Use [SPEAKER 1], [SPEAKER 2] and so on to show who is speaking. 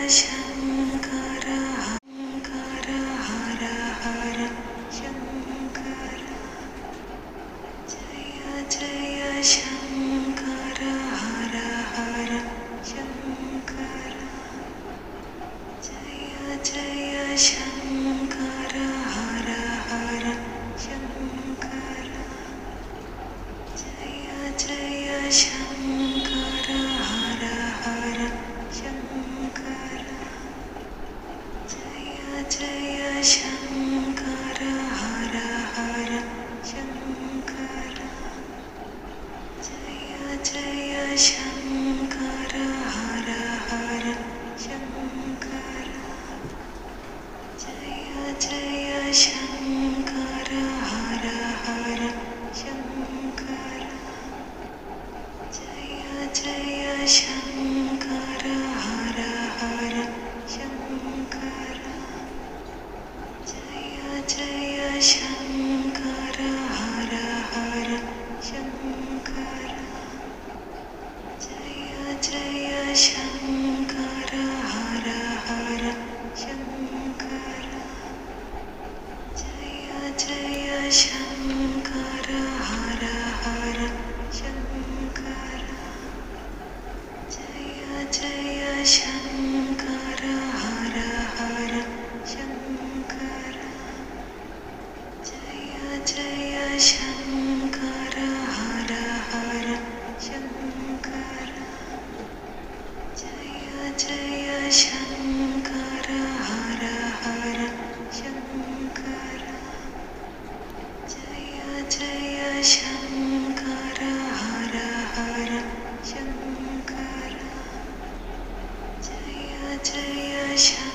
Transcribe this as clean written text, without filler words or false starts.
[SPEAKER 1] शङ्कर हर हर हर शङ्कर जय जय शङ्कर हर हर शङ्कर जय जय शङ्कर हर हर शङ्कर जय जय शङ्कर हर हर शङ्कर जय जय शङ्कर हर हर शङ्कर जय जय शङ्कर हर हर शङ्कर जय जय शङ्कर हर हर शङ्कर जय जय शङ्कर हर हर शङ्कर जय जय शङ्कर हर हर शङ्कर जय जय शङ्कर हर हर शङ्कर जय जय शङ्कर हर हर शङ्कर जय जय शङ्कर हर हर शङ्कर जय जय शङ्कर हर हर शङ्कर जय जय शङ्कर हर हर शङ्कर जय जय शङ्कर हर हर शङ्कर जय जय शङ्कर